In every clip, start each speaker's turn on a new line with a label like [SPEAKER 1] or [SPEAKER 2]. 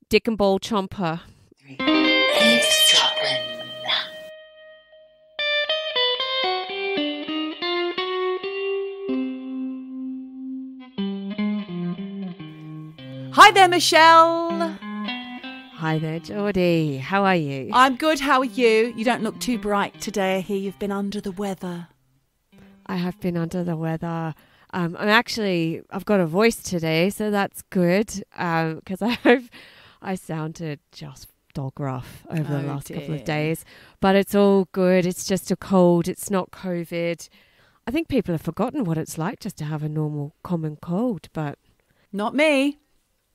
[SPEAKER 1] dick and ball chomper.
[SPEAKER 2] Eavesdroppin. Hi there, Michelle.
[SPEAKER 1] Hi there, Geordie. How are you?
[SPEAKER 2] I'm good. How are you? You don't look too bright today. I hear you've been under the weather.
[SPEAKER 1] I have been under the weather. I've got a voice today, so that's good. Because I sounded just dog rough over the last couple of days. But it's all good. It's just a cold. It's not COVID. I think people have forgotten what it's like just to have a normal common cold, but...
[SPEAKER 2] Not me.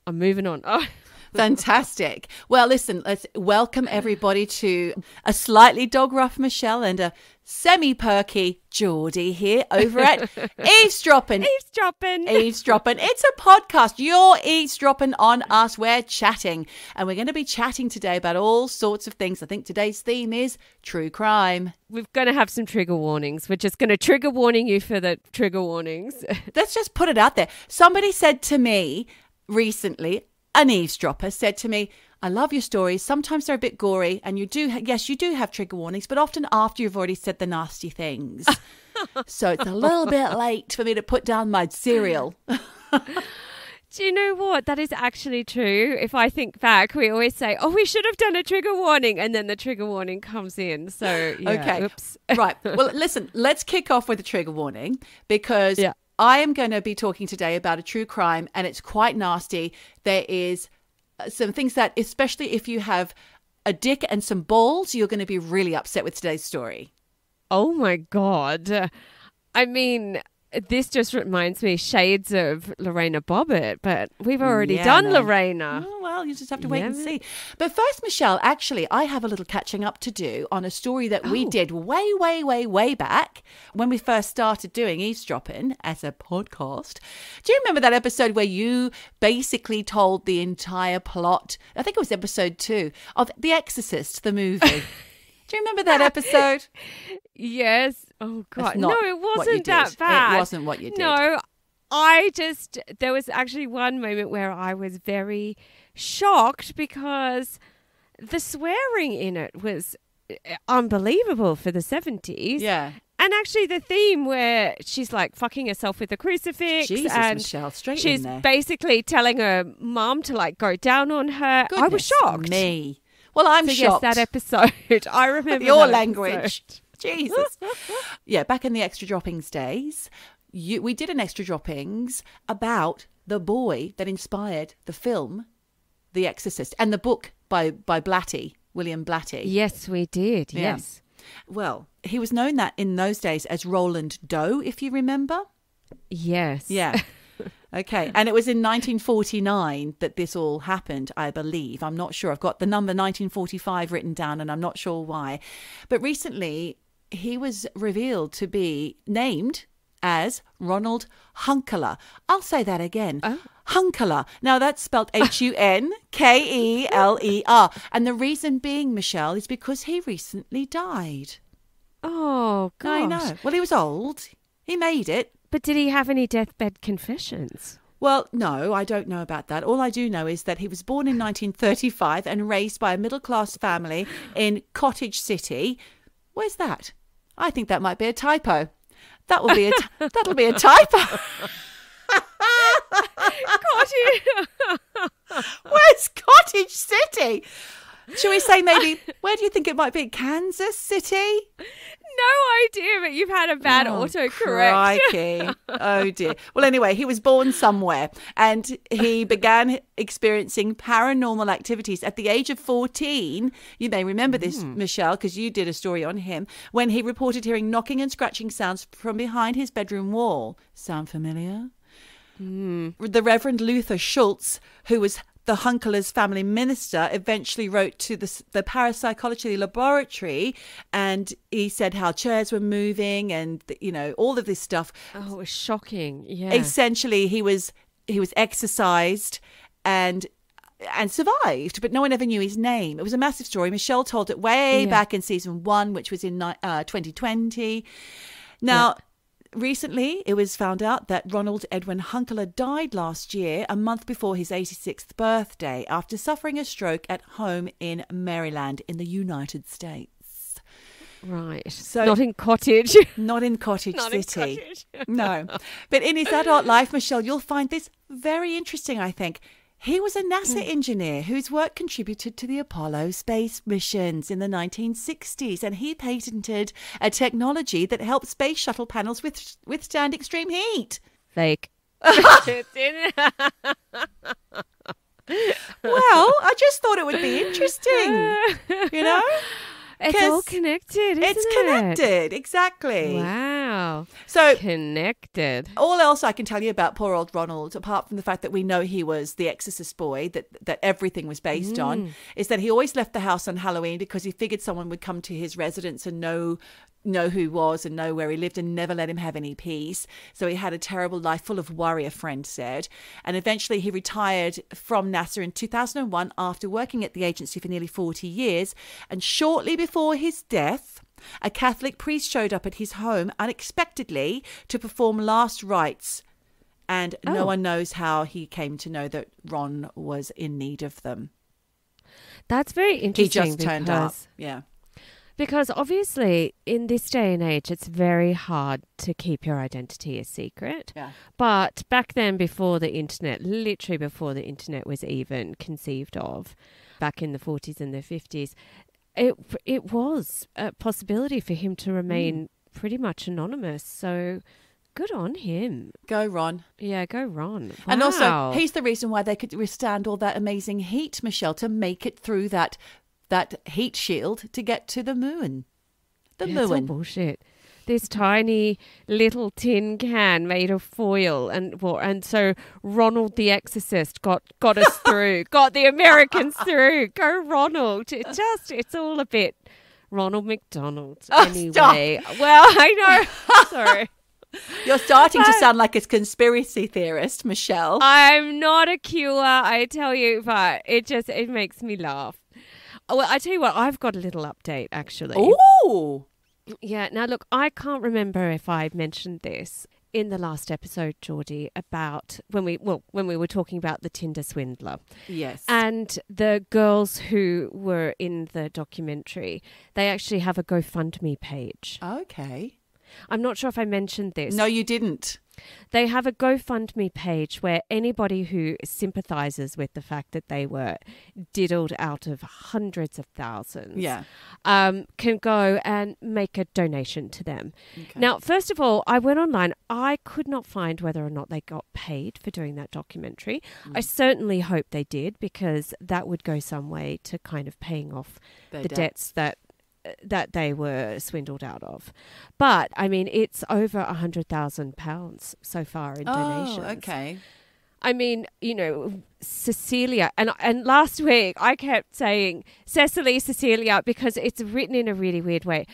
[SPEAKER 1] I'm moving on. Oh.
[SPEAKER 2] Fantastic. Well, listen, let's welcome everybody to a slightly dog rough Michelle and a semi-perky Geordie here over at Eavesdroppin. Eavesdroppin. It's a podcast. You're eavesdropping on us. We're chatting. And we're going to be chatting today about all sorts of things. I think today's theme is true crime.
[SPEAKER 1] We're going to have some trigger warnings. We're just going to trigger warning you for the trigger warnings.
[SPEAKER 2] Let's just put it out there. Somebody said to me recently, an eavesdropper said to me, I love your stories. Sometimes they're a bit gory and you do have trigger warnings, but often after you've already said the nasty things. So it's a little bit late for me to put down my cereal.
[SPEAKER 1] Do you know what? That is actually true. If I think back, we always say, oh, we should have done a trigger warning. And then the trigger warning comes in. So, yeah,
[SPEAKER 2] okay.
[SPEAKER 1] Oops.
[SPEAKER 2] Right. Well, listen, let's kick off with a trigger warning because I am going to be talking today about a true crime and it's quite nasty. There is some things that, especially if you have a dick and some balls, you're going to be really upset with today's story.
[SPEAKER 1] Oh, my God. I mean... This just reminds me shades of Lorena Bobbitt, but we've already done Lorena.
[SPEAKER 2] Oh, well, you just have to wait and see. But first, Michelle, actually, I have a little catching up to do on a story that we did way back when we first started doing Eavesdroppin as a podcast. Do you remember that episode where you basically told the entire plot? I think it was episode 2 of The Exorcist, the movie. Do you remember that episode?
[SPEAKER 1] Yes. Oh, God. No, it wasn't that bad.
[SPEAKER 2] It wasn't what you did.
[SPEAKER 1] No, there was actually one moment where I was very shocked because the swearing in it was unbelievable for the 70s.
[SPEAKER 2] Yeah.
[SPEAKER 1] And actually the theme where she's like fucking herself with a crucifix.
[SPEAKER 2] Jesus,
[SPEAKER 1] and
[SPEAKER 2] Michelle, straight
[SPEAKER 1] she's
[SPEAKER 2] in there.
[SPEAKER 1] basically telling her mum to like go down on her. I was shocked.
[SPEAKER 2] Me. Well, I'm shocked.
[SPEAKER 1] Yes, that episode. I remember
[SPEAKER 2] your
[SPEAKER 1] that
[SPEAKER 2] language.
[SPEAKER 1] Episode.
[SPEAKER 2] Jesus. Yeah, back in the extra droppings days, we did an extra droppings about the boy that inspired the film The Exorcist and the book by Blatty, William Blatty.
[SPEAKER 1] Yes, we did.
[SPEAKER 2] Yeah.
[SPEAKER 1] Yes.
[SPEAKER 2] Well, he was known that in those days as Roland Doe, if you remember.
[SPEAKER 1] Yes.
[SPEAKER 2] Yeah. Okay. And it was in 1949 that this all happened, I believe. I'm not sure. I've got the number 1945 written down and I'm not sure why. But recently he was revealed to be named as Ronald Hunkeler. I'll say that again. Oh. Hunkeler. Now that's spelled Hunkeler. And the reason being, Michelle, is because he recently died.
[SPEAKER 1] Oh, gosh.
[SPEAKER 2] I know. Well, he was old. He made it.
[SPEAKER 1] But did he have any deathbed confessions?
[SPEAKER 2] Well, no, I don't know about that. All I do know is that he was born in 1935 and raised by a middle-class family in Cottage City. Where's that? I think that might be a typo. That'll be a typo. Where's Cottage City? Shall we say maybe, where do you think it might be? Kansas City?
[SPEAKER 1] No idea, but you've had a bad autocorrect.
[SPEAKER 2] Crikey. Oh, dear. Well, anyway, he was born somewhere and he began experiencing paranormal activities at the age of 14. You may remember this, Michelle, because you did a story on him, when he reported hearing knocking and scratching sounds from behind his bedroom wall. Sound familiar? The Reverend Luther Schultz, who was the Hunkeler's family minister, eventually wrote to the parapsychology laboratory and he said how chairs were moving and, you know, all of this stuff.
[SPEAKER 1] Oh, it was shocking. Yeah.
[SPEAKER 2] Essentially, he was exorcised and survived, but no one ever knew his name. It was a massive story. Michelle told it way back in season 1, which was in 2020. Now, recently it was found out that Ronald Edwin Hunkeler died last year, a month before his 86th birthday, after suffering a stroke at home in Maryland in the United States.
[SPEAKER 1] Right.
[SPEAKER 2] So
[SPEAKER 1] not in Cottage.
[SPEAKER 2] Not in Cottage
[SPEAKER 1] Not
[SPEAKER 2] City.
[SPEAKER 1] in Cottage.
[SPEAKER 2] No. But in his adult life, Michelle, you'll find this very interesting, I think. He was a NASA engineer whose work contributed to the Apollo space missions in the 1960s, and he patented a technology that helped space shuttle panels withstand extreme heat.
[SPEAKER 1] Fake.
[SPEAKER 2] Well, I just thought it would be interesting, you know?
[SPEAKER 1] It's all connected, isn't it?
[SPEAKER 2] It's connected, exactly.
[SPEAKER 1] Wow.
[SPEAKER 2] So
[SPEAKER 1] connected.
[SPEAKER 2] all else I can tell you about poor old Ronald, apart from the fact that we know he was the Exorcist boy that everything was based on, is that he always left the house on Halloween because he figured someone would come to his residence and know who he was and know where he lived and never let him have any peace. So he had a terrible life full of worry, a friend said. And eventually he retired from NASA in 2001 after working at the agency for nearly 40 years. And shortly before his death, a Catholic priest showed up at his home unexpectedly to perform last rites. And no one knows how he came to know that Ron was in need of them.
[SPEAKER 1] That's very interesting.
[SPEAKER 2] He just turned up. Yeah.
[SPEAKER 1] Because obviously in this day and age, it's very hard to keep your identity a secret.
[SPEAKER 2] Yeah.
[SPEAKER 1] But back then, before the internet, literally before the internet was even conceived of, back in the 40s and the 50s, it was a possibility for him to remain pretty much anonymous. So good on him.
[SPEAKER 2] Go Ron.
[SPEAKER 1] Yeah, go Ron. Wow.
[SPEAKER 2] And also, he's the reason why they could withstand all that amazing heat, Michelle, to make it through that heat shield to get to the moon.
[SPEAKER 1] It's all bullshit. This tiny little tin can made of foil, and so Ronald the Exorcist got us through, got the Americans through. Go Ronald! It's all a bit Ronald McDonald. Anyway,
[SPEAKER 2] stop.
[SPEAKER 1] Well, I know. Sorry.
[SPEAKER 2] You're starting to sound like a conspiracy theorist, Michelle.
[SPEAKER 1] I'm not a cure, I tell you, but it makes me laugh. Well, I tell you what, I've got a little update, actually.
[SPEAKER 2] Ooh!
[SPEAKER 1] Yeah, now look, I can't remember if I mentioned this in the last episode, Geordie, about when we were talking about the Tinder Swindler.
[SPEAKER 2] Yes.
[SPEAKER 1] And the girls who were in the documentary, they actually have a GoFundMe page.
[SPEAKER 2] Okay.
[SPEAKER 1] I'm not sure if I mentioned this.
[SPEAKER 2] No, you didn't.
[SPEAKER 1] They have a GoFundMe page where anybody who sympathises with the fact that they were diddled out of hundreds of thousands can go and make a donation to them. Okay. Now, first of all, I went online. I could not find whether or not they got paid for doing that documentary. I certainly hope they did, because that would go some way to kind of paying off the debts that they were swindled out of. But, I mean, it's over £100,000 so far in donations.
[SPEAKER 2] Oh, okay.
[SPEAKER 1] I mean, you know, Cecilia, and last week I kept saying Cecilia, because it's written in a really weird way.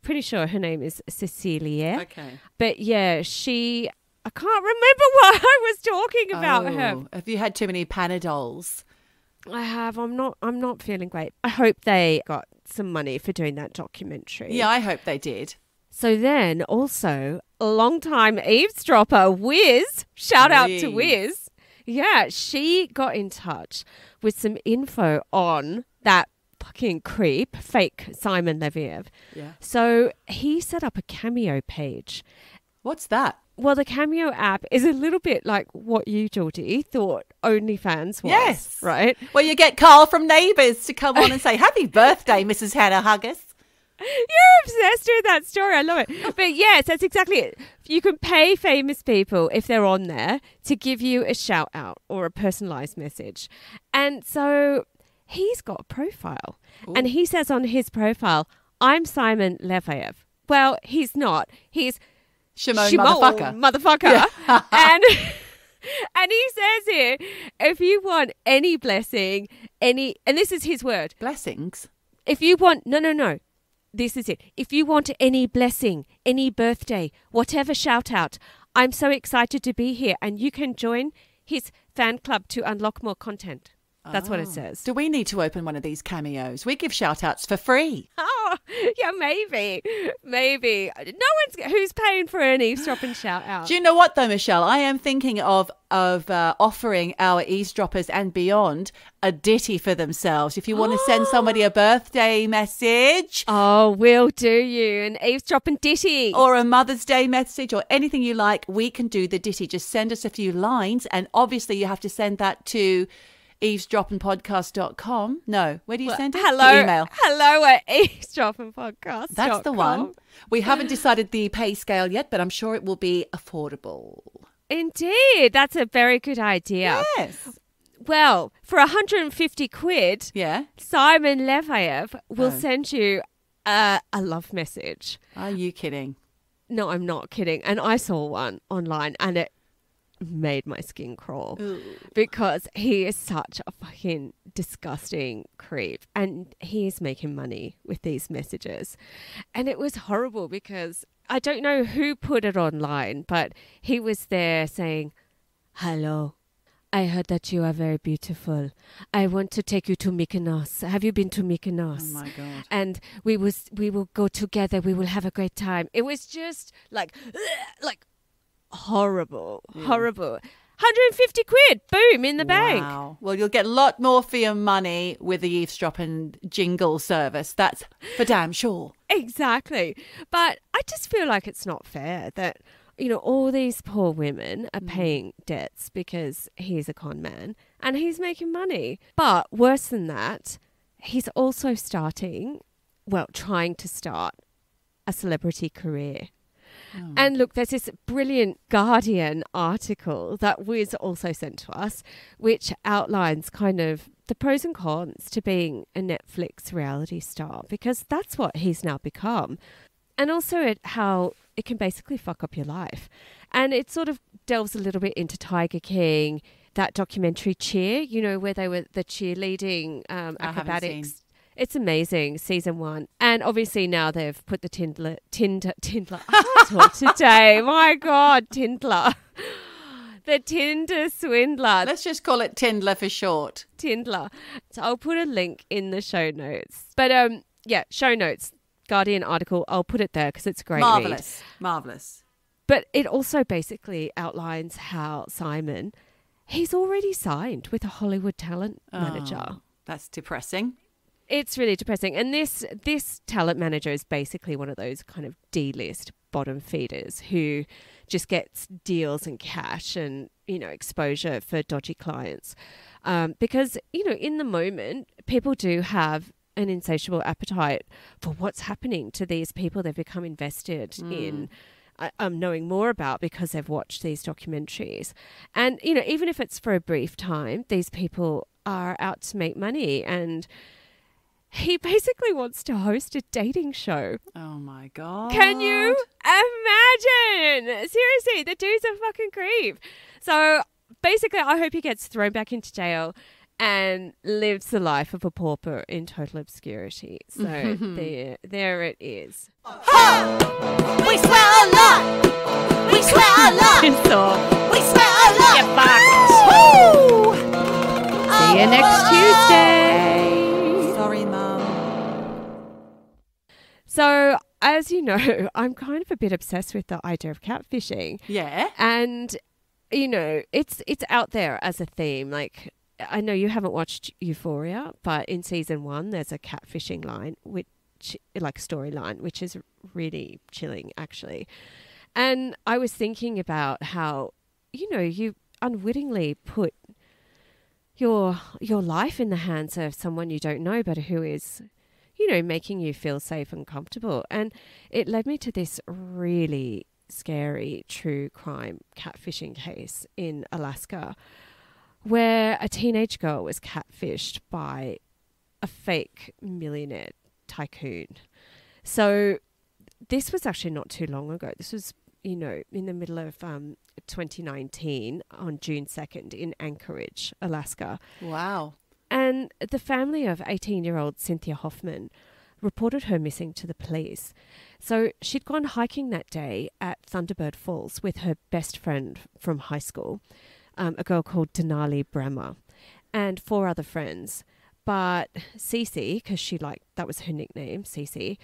[SPEAKER 1] Pretty sure her name is Cecilia.
[SPEAKER 2] Okay.
[SPEAKER 1] But yeah, I can't remember what I was talking about her.
[SPEAKER 2] Have you had too many Panadols?
[SPEAKER 1] I have. I'm not feeling great. I hope they got some money for doing that documentary.
[SPEAKER 2] Yeah, I hope they did.
[SPEAKER 1] So then also a long-time eavesdropper, Wiz, shout out to Wiz. Yeah, she got in touch with some info on that fucking creep, fake Simon Leviev. Yeah. So he set up a Cameo page.
[SPEAKER 2] What's that?
[SPEAKER 1] Well, the Cameo app is a little bit like what you, Geordie, thought OnlyFans was. Yes. Right?
[SPEAKER 2] Well, you get Carl from Neighbours to come on and say, happy birthday, Mrs. Hannah Huggis.
[SPEAKER 1] You're obsessed with that story. I love it. But yes, that's exactly it. You can pay famous people, if they're on there, to give you a shout out or a personalised message. And so he's got a profile. Ooh. And he says on his profile, I'm Simon Leviev. Well, he's not. He's
[SPEAKER 2] Shimon
[SPEAKER 1] motherfucker. Yeah. and he says here, if you want any blessing, and this is his word.
[SPEAKER 2] Blessings?
[SPEAKER 1] If you want, no. This is it. If you want any blessing, any birthday, whatever shout out, I'm so excited to be here, and you can join his fan club to unlock more content. That's what it says.
[SPEAKER 2] Do we need to open one of these Cameos? We give shout outs for free.
[SPEAKER 1] Oh, Yeah, maybe. No one's who's paying for an eavesdropping shout out.
[SPEAKER 2] Do you know what though, Michelle? I am thinking of offering our eavesdroppers and beyond a ditty for themselves. If you want to send somebody a birthday message,
[SPEAKER 1] we'll do you an eavesdropping ditty,
[SPEAKER 2] or a Mother's Day message, or anything you like, we can do the ditty. Just send us a few lines, and obviously you have to send that to eavesdroppinpodcast.com. No, where do you send it?
[SPEAKER 1] Hello,
[SPEAKER 2] the email.
[SPEAKER 1] Hello at eavesdroppinpodcast.com.
[SPEAKER 2] That's the one. We haven't decided the pay scale yet, but I'm sure it will be affordable.
[SPEAKER 1] Indeed, that's a very good idea.
[SPEAKER 2] Yes.
[SPEAKER 1] Well, for 150 quid, Simon Levayev will send you a love message.
[SPEAKER 2] Are you kidding?
[SPEAKER 1] No, I'm not kidding. And I saw one online, and it made my skin crawl. Ooh. Because he is such a fucking disgusting creep, and he is making money with these messages. And it was horrible because I don't know who put it online, but he was there saying, "Hello, I heard that you are very beautiful. I want to take you to Mykonos. Have you been to Mykonos?
[SPEAKER 2] Oh my God.
[SPEAKER 1] And we will go together. We will have a great time." It was just like horrible. 150 quid, boom, in the bank.
[SPEAKER 2] Wow. Well, you'll get a lot more for your money with the eavesdropping jingle service. That's for damn sure.
[SPEAKER 1] Exactly. But I just feel like it's not fair that, all these poor women are paying debts because he's a con man and he's making money. But worse than that, he's also trying to start a celebrity career. Oh. And look, there's this brilliant Guardian article that was also sent to us, which outlines kind of the pros and cons to being a Netflix reality star, because that's what he's now become. And also how it can basically fuck up your life. And it sort of delves a little bit into Tiger King, that documentary Cheer, where they were the cheerleading acrobatics. It's amazing, season 1. And obviously now they've put the Tinder. I can't talk today. My God, Tindler. The Tinder Swindler.
[SPEAKER 2] Let's just call it Tindler for short.
[SPEAKER 1] Tindler. So I'll put a link in the show notes. But show notes, Guardian article. I'll put it there because it's great.
[SPEAKER 2] Marvellous.
[SPEAKER 1] But it also basically outlines how Simon, he's already signed with a Hollywood talent manager.
[SPEAKER 2] That's depressing.
[SPEAKER 1] It's really depressing. And this talent manager is basically one of those kind of D-list bottom feeders who just gets deals and cash and, exposure for dodgy clients. Because, in the moment, people do have an insatiable appetite for what's happening to these people they've become invested in knowing more about because they've watched these documentaries. And, even if it's for a brief time, these people are out to make money, and he basically wants to host a dating show.
[SPEAKER 2] Oh, my God.
[SPEAKER 1] Can you imagine? Seriously, the dude's a fucking creep. So basically, I hope he gets thrown back into jail and lives the life of a pauper in total obscurity. So there it is.
[SPEAKER 3] Ha! We swear a lot! We swear a lot! We swear a lot!
[SPEAKER 1] Get fucked! Woo! See you next Tuesday.
[SPEAKER 2] Sorry, Mum.
[SPEAKER 1] So, as you know, I'm kind of a bit obsessed with the idea of catfishing.
[SPEAKER 2] Yeah.
[SPEAKER 1] And, it's out there as a theme. Like, I know you haven't watched Euphoria, but in season 1, there's a catfishing line, storyline, which is really chilling, actually. And I was thinking about how, you unwittingly put your life in the hands of someone you don't know, but who is, making you feel safe and comfortable. And it led me to this really scary true crime catfishing case in Alaska, where a teenage girl was catfished by a fake millionaire tycoon. So this was actually not too long ago. This was, in the middle of 2019 on June 2nd in Anchorage, Alaska.
[SPEAKER 2] Wow.
[SPEAKER 1] And the family of 18-year-old Cynthia Hoffman reported her missing to the police. So she'd gone hiking that day at Thunderbird Falls with her best friend from high school, a girl called Denali Brehmer, and 4 other friends. But Cece, because that was her nickname, Cece,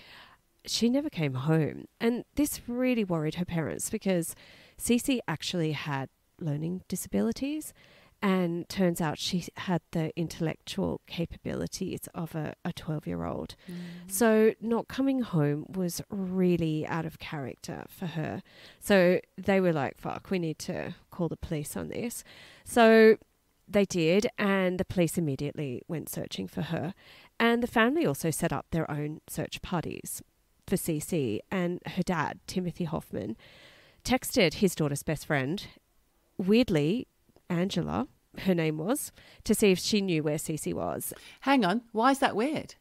[SPEAKER 1] she never came home. And this really worried her parents because Cece actually had learning disabilities. And turns out she had the intellectual capabilities of a 12-year-old. So not coming home was really out of character for her. So they were like, fuck, we need to call the police on this. So they did, and the police immediately went searching for her. And the family also set up their own search parties for Cece. And her dad, Timothy Hoffman, texted his daughter's best friend, weirdly, Angela, her name was, to see if she knew where Cece was.
[SPEAKER 2] Hang on. Why is that weird?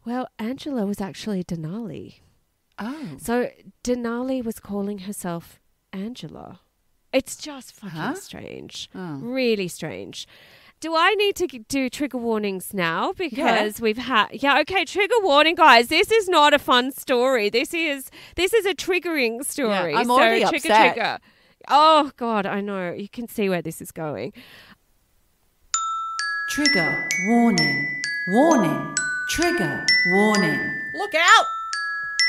[SPEAKER 1] Well, Angela was actually Denali.
[SPEAKER 2] Oh.
[SPEAKER 1] So Denali was calling herself Angela. It's just fucking strange.
[SPEAKER 2] Oh.
[SPEAKER 1] Really strange. Do I need to do trigger warnings now? Because we've had... Yeah, okay, trigger warning, guys. This is not a fun story. This is a triggering story.
[SPEAKER 2] Yeah, I'm already upset.
[SPEAKER 1] Trigger. Oh, God, I know. You can see where this is going.
[SPEAKER 2] Trigger warning. Warning. Trigger warning.
[SPEAKER 3] Look out!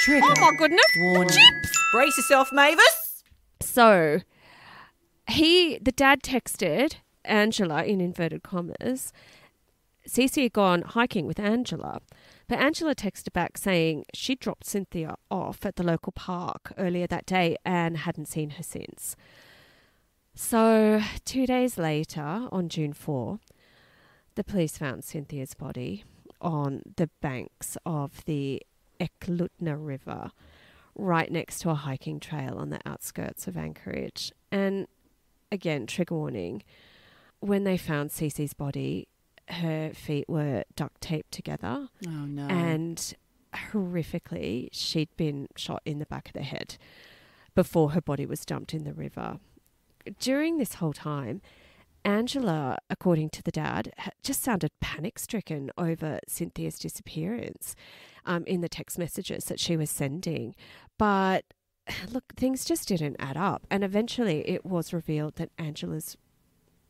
[SPEAKER 2] Trigger.
[SPEAKER 1] Oh, my goodness.
[SPEAKER 2] Warning.
[SPEAKER 1] Chips.
[SPEAKER 3] Brace yourself, Mavis.
[SPEAKER 1] So, the dad texted Angela, in inverted commas. Cece had gone hiking with Angela. But Angela texted back saying she dropped Cynthia off at the local park earlier that day and hadn't seen her since. So 2 days later, on June 4, the police found Cynthia's body on the banks of the Eklutna River, right next to a hiking trail on the outskirts of Anchorage. And again, trigger warning, when they found Cece's body, her feet were duct taped together.
[SPEAKER 2] Oh, no.
[SPEAKER 1] And horrifically, she'd been shot in the back of the head before her body was dumped in the river. During this whole time, Angela, according to the dad, just sounded panic-stricken over Cynthia's disappearance in the text messages that she was sending. But look, things just didn't add up. And eventually it was revealed that Angela's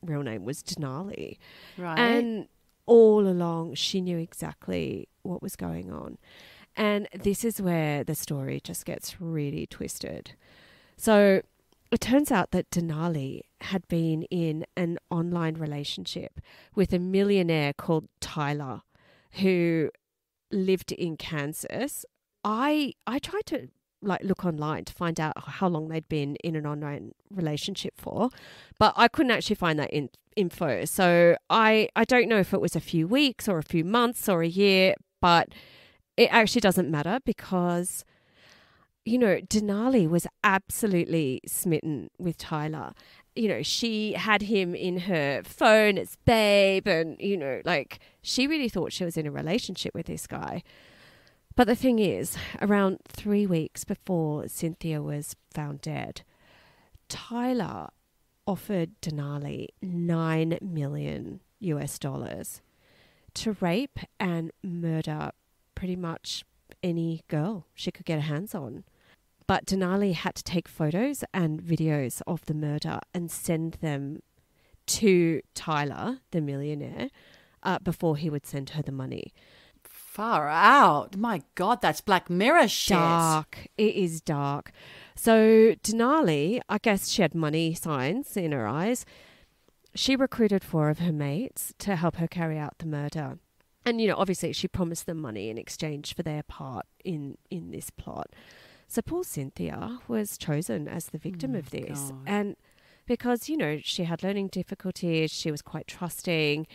[SPEAKER 1] real name was Denali.
[SPEAKER 2] Right.
[SPEAKER 1] And all along, she knew exactly what was going on. And this is where the story just gets really twisted. So it turns out that Denali had been in an online relationship with a millionaire called Tyler, who lived in Kansas. I tried to look online to find out how long they'd been in an online relationship for, but I couldn't actually find that info. So I don't know if it was a few weeks or a few months or a year, but it actually doesn't matter because, you know, Denali was absolutely smitten with Tyler. You know, she had him in her phone as babe and, you know, she really thought she was in a relationship with this guy. But the thing is, around 3 weeks before Cynthia was found dead, Tyler offered Denali $9 million to rape and murder pretty much any girl she could get her hands on. But Denali had to take photos and videos of the murder and send them to Tyler, the millionaire, before he would send her the money.
[SPEAKER 2] Far out. My God, that's Black Mirror shit.
[SPEAKER 1] Dark. It is dark. So Denali, I guess she had money signs in her eyes. She recruited 4 of her mates to help her carry out the murder. And, you know, obviously she promised them money in exchange for their part in this plot. So poor Cynthia was chosen as the victim of this.
[SPEAKER 2] God.
[SPEAKER 1] And because, you know, she had learning difficulties, she was quite trusting.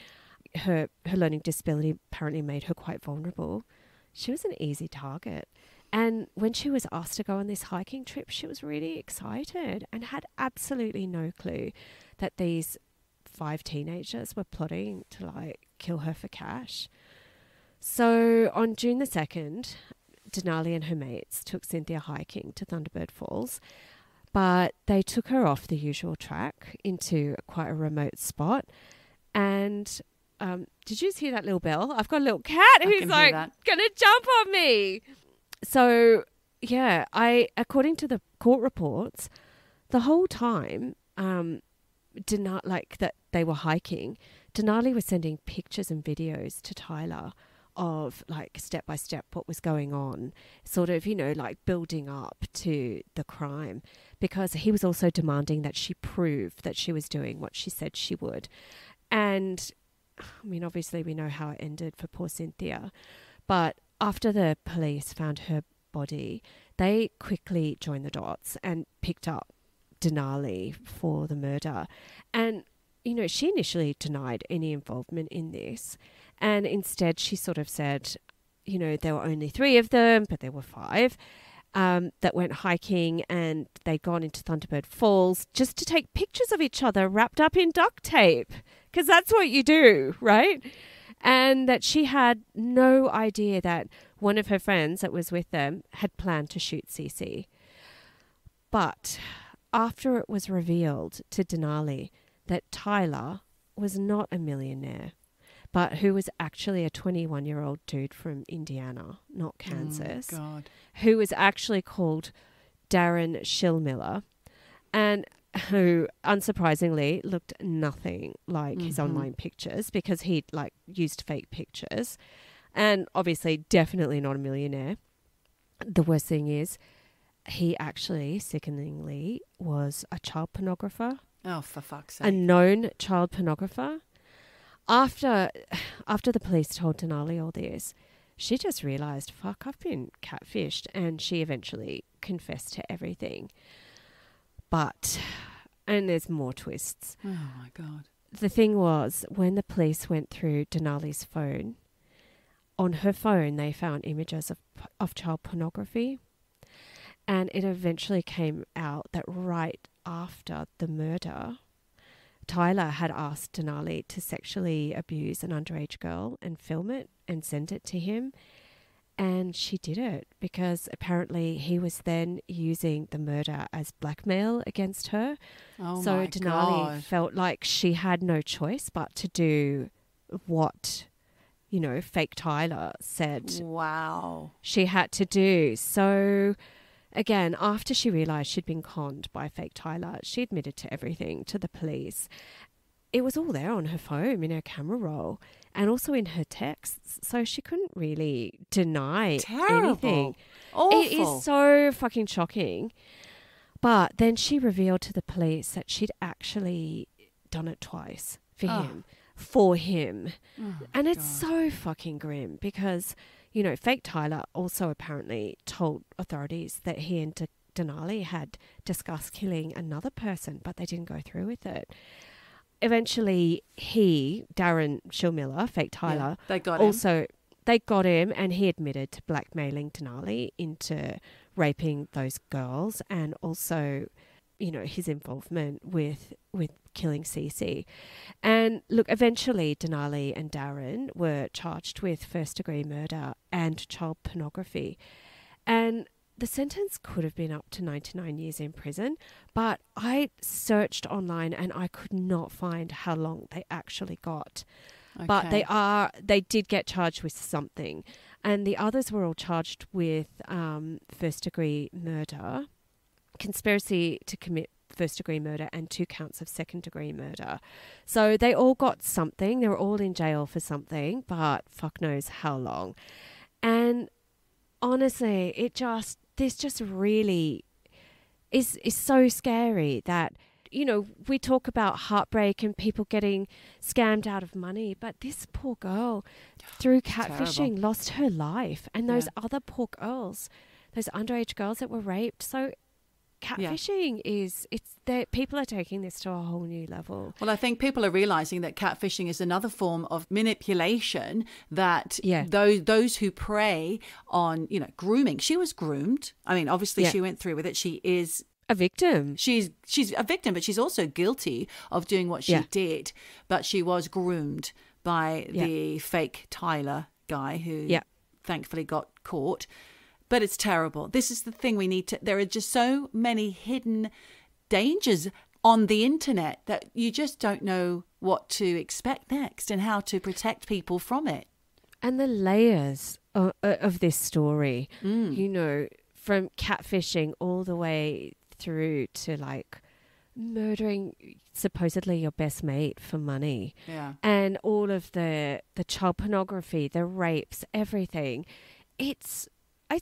[SPEAKER 1] Her learning disability apparently made her quite vulnerable. She was an easy target. And when she was asked to go on this hiking trip, she was really excited and had absolutely no clue that these 5 teenagers were plotting to kill her for cash. So on June the 2nd, Denali and her mates took Cynthia hiking to Thunderbird Falls, but they took her off the usual track into quite a remote spot. And did you just hear that little bell? I've got a little cat who's gonna jump on me. So yeah, according to the court reports, the whole time that they were hiking, Denali was sending pictures and videos to Tyler of like step by step what was going on, sort of, you know, like building up to the crime, because he was also demanding that she prove that she was doing what she said she would. And I mean, obviously we know how it ended for poor Cynthia, but after the police found her body, they quickly joined the dots and picked up Denali for the murder. And you know, she initially denied any involvement in this. And instead she sort of said, you know, there were only 3 of them, but there were 5 that went hiking, and they'd gone into Thunderbird Falls just to take pictures of each other wrapped up in duct tape, because that's what you do, right? And that she had no idea that one of her friends that was with them had planned to shoot Cece. But after it was revealed to Denali that Tyler was not a millionaire, but who was actually a 21-year-old dude from Indiana, not Kansas, who was actually called Darren Schillmiller, and who, unsurprisingly, looked nothing like his online pictures, because he'd like used fake pictures, and obviously definitely not a millionaire. The worst thing is, he actually, sickeningly, was a child pornographer.
[SPEAKER 2] Oh, for fuck's sake.
[SPEAKER 1] A known child pornographer. After the police told Denali all this, she just realised, fuck, I've been catfished, and she eventually confessed to everything. But, and there's more twists.
[SPEAKER 2] Oh my God.
[SPEAKER 1] The thing was, when the police went through Denali's phone, on her phone they found images of child pornography. And it eventually came out that right after the murder, Tyler had asked Denali to sexually abuse an underage girl and film it and send it to him. And she did it because apparently he was then using the murder as blackmail against her.
[SPEAKER 2] Oh
[SPEAKER 1] so
[SPEAKER 2] my
[SPEAKER 1] Denali
[SPEAKER 2] God.
[SPEAKER 1] felt like she had no choice but to do what, you know, fake Tyler said
[SPEAKER 2] Wow.
[SPEAKER 1] she had to do. So again, after she realised she'd been conned by fake Tyler, she admitted to everything to the police. It was all there on her phone, in her camera roll, and also in her texts. So she couldn't really deny anything.
[SPEAKER 2] Awful.
[SPEAKER 1] It is so fucking shocking. But then she revealed to the police that she'd actually done it twice for him.
[SPEAKER 2] Oh,
[SPEAKER 1] and it's
[SPEAKER 2] God.
[SPEAKER 1] so fucking grim because, you know, fake Tyler also apparently told authorities that he and Denali had discussed killing another person, but they didn't go through with it. Eventually, Darren Schillmiller, fake Tyler,
[SPEAKER 2] they got him.
[SPEAKER 1] They got him, and he admitted to blackmailing Denali into raping those girls, and also, you know, his involvement with killing Cece. And look, eventually Denali and Darren were charged with first-degree murder and child pornography. And the sentence could have been up to 99 years in prison, but I searched online and I could not find how long they actually got. Okay. But they did get charged with something. And the others were all charged with first-degree murder, conspiracy to commit first-degree murder, and 2 counts of second-degree murder. So they all got something. They were all in jail for something, but fuck knows how long. And honestly, this just really is so scary that, you know, we talk about heartbreak and people getting scammed out of money, but this poor girl, through catfishing, lost her life. And those other poor girls, those underage girls that were raped. So catfishing people are taking this to a whole new level.
[SPEAKER 2] Well, I think people are realizing that catfishing is another form of manipulation that those who prey on, you know, grooming. She was groomed. I mean, obviously she went through with it. She is
[SPEAKER 1] a victim.
[SPEAKER 2] She's a victim, but she's also guilty of doing what she did. But she was groomed by the fake Tyler guy who thankfully got caught. But it's terrible. This is the thing we need to... There are just so many hidden dangers on the internet that you just don't know what to expect next and how to protect people from it.
[SPEAKER 1] And the layers of this story, you know, from catfishing all the way through to like murdering supposedly your best mate for money.
[SPEAKER 2] Yeah.
[SPEAKER 1] And all of the child pornography, the rapes, everything. It's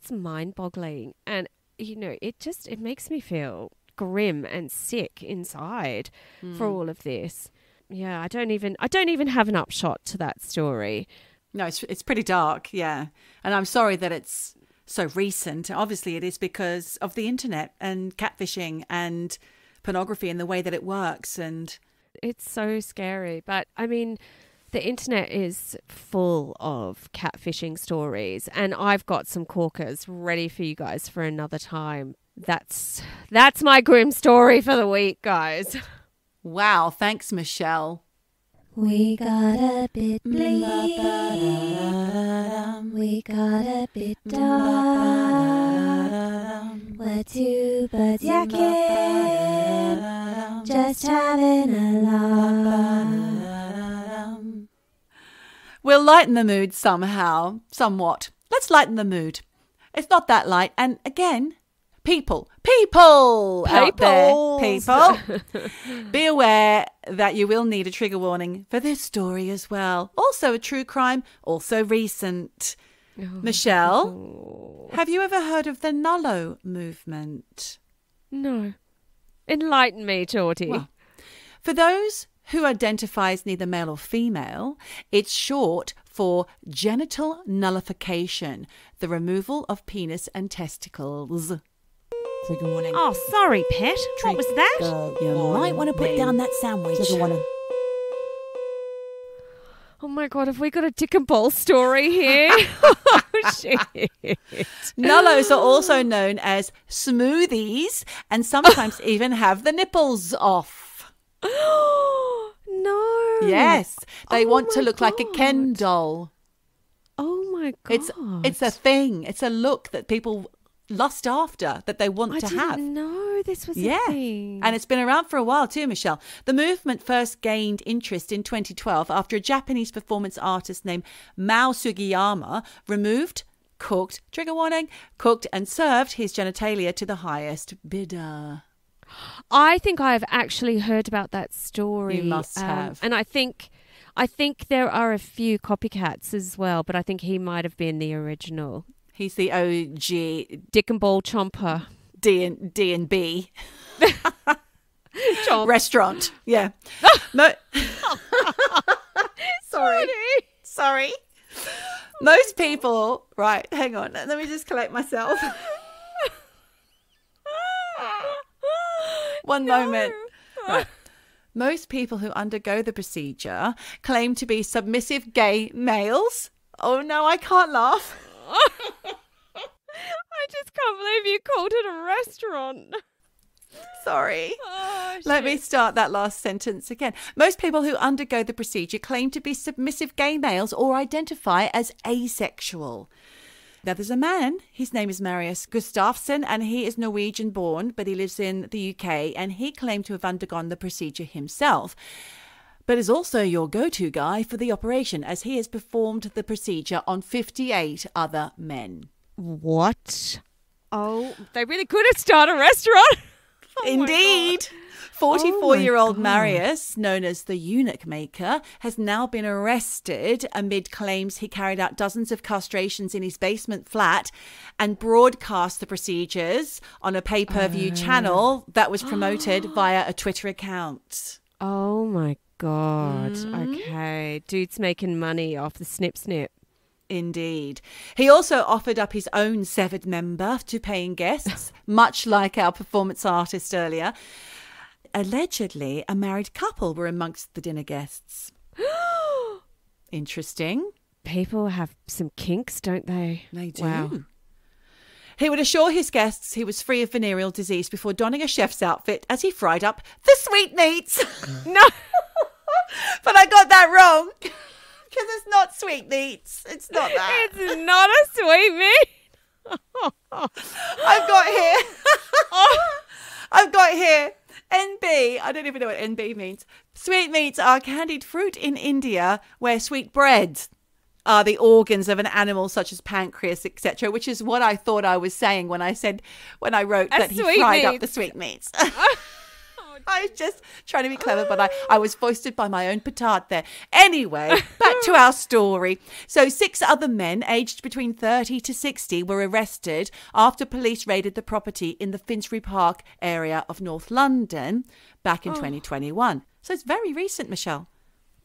[SPEAKER 1] mind-boggling. And, it makes me feel grim and sick inside for all of this. Yeah, I don't even have an upshot to that story.
[SPEAKER 2] No, it's pretty dark, yeah. And I'm sorry that it's so recent. Obviously, it is because of the internet and catfishing and pornography and the way that it works. And
[SPEAKER 1] it's so scary. But, I mean, the internet is full of catfishing stories. And I've got some corkers ready for you guys for another time. That's my grim story for the week, guys.
[SPEAKER 2] Wow, thanks, Michelle.
[SPEAKER 3] We got a bit bleak, we got a bit dark. We're two birds yakking, just having a laugh.
[SPEAKER 2] We'll lighten the mood somehow, somewhat. Let's lighten the mood. It's not that light. And again, people out there, people. Be aware that you will need a trigger warning for this story as well. Also a true crime, also recent. Michelle, have you ever heard of the nullo movement?
[SPEAKER 1] No. Enlighten me, Geordie.
[SPEAKER 2] Well, for those who identify as neither male or female, it's short for genital nullification, the removal of penis and testicles.
[SPEAKER 4] Trigger warning.
[SPEAKER 1] Oh, sorry, pet. What was that?
[SPEAKER 4] You might want to put down that sandwich. Trigger warning.
[SPEAKER 1] Oh my God, have we got a dick and ball story here? Oh, shit.
[SPEAKER 2] Nullos are also known as smoothies and sometimes even have the nipples off.
[SPEAKER 1] No.
[SPEAKER 2] Yes, they want to
[SPEAKER 1] my
[SPEAKER 2] look like a Ken
[SPEAKER 1] God.
[SPEAKER 2] doll.
[SPEAKER 1] Oh my God.
[SPEAKER 2] It's a thing. It's a look that people lust after, that they want to have.
[SPEAKER 1] I didn't know this was
[SPEAKER 2] Yeah.
[SPEAKER 1] a thing.
[SPEAKER 2] And it's been around for a while too, Michelle. The movement first gained interest in 2012 after a Japanese performance artist named Mao Sugiyama removed, cooked and served his genitalia to the highest bidder.
[SPEAKER 1] I think I've actually heard about that story.
[SPEAKER 2] You must have.
[SPEAKER 1] And I think there are a few copycats as well, but I think he might have been the original.
[SPEAKER 2] He's the OG
[SPEAKER 1] Dick and ball chomper.
[SPEAKER 2] D&B
[SPEAKER 1] Chomp.
[SPEAKER 2] restaurant. Yeah. No. Sorry. Most people, right, hang on. Let me just collect myself. One moment. Right. Most people who undergo the procedure claim to be submissive gay males. Oh no, I can't laugh.
[SPEAKER 1] I just can't believe you called it a restaurant.
[SPEAKER 2] Sorry.
[SPEAKER 1] Oh,
[SPEAKER 2] Let me start that last sentence again. Most people who undergo the procedure claim to be submissive gay males or identify as asexual. Now, there's a man, his name is Marius Gustavsson, and he is Norwegian born, but he lives in the UK, and he claimed to have undergone the procedure himself, but is also your go-to guy for the operation, as he has performed the procedure on 58 other men.
[SPEAKER 1] What? Oh, they really could have started a restaurant. Oh
[SPEAKER 2] Indeed.
[SPEAKER 1] my
[SPEAKER 2] 44-year-old
[SPEAKER 1] God.
[SPEAKER 2] Marius, known as the Eunuch Maker, has now been arrested amid claims he carried out dozens of castrations in his basement flat and broadcast the procedures on a pay-per-view channel that was promoted via a Twitter account.
[SPEAKER 1] Oh my God. Okay. Dude's making money off the snip.
[SPEAKER 2] Indeed. He also offered up his own severed member to paying guests, much like our performance artist earlier. Allegedly, a married couple were amongst the dinner guests. Interesting.
[SPEAKER 1] People have some kinks, don't they?
[SPEAKER 2] They do.
[SPEAKER 1] Wow.
[SPEAKER 2] He would assure his guests he was free of venereal disease before donning a chef's outfit as he fried up the sweetmeats.
[SPEAKER 1] No.
[SPEAKER 2] But I got that wrong. Because it's not sweetmeats. It's not that.
[SPEAKER 1] It's not a sweetmeat.
[SPEAKER 2] I've got here NB. I don't even know what NB means. Sweetmeats are candied fruit in India where sweet breads are the organs of an animal such as pancreas, etc., which is what I thought I was saying when I wrote that he fried up the sweetmeats.
[SPEAKER 1] Oh
[SPEAKER 2] I was just trying to be clever, but I was foisted by my own petard there. Anyway, back to our story. So 6 other men aged between 30 to 60 were arrested after police raided the property in the Finsbury Park area of North London back in 2021. So it's very recent, Michelle.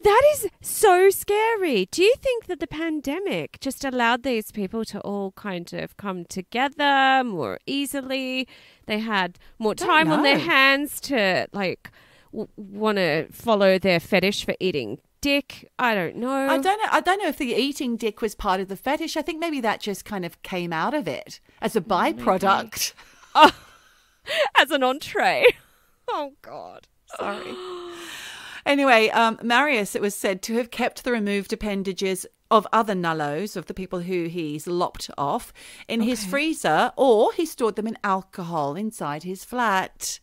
[SPEAKER 1] That is so scary. Do you think that the pandemic just allowed these people to all kind of come together more easily? They had more time on their hands to want to follow their fetish for eating dick. I don't know.
[SPEAKER 2] I don't know if the eating dick was part of the fetish. I think maybe that just kind of came out of it as a byproduct.
[SPEAKER 1] Oh, as an entree. Oh, God. Sorry.
[SPEAKER 2] Anyway, Marius, it was said to have kept the removed appendages of other nullos, of the people who he's lopped off, in his freezer, or he stored them in alcohol inside his flat.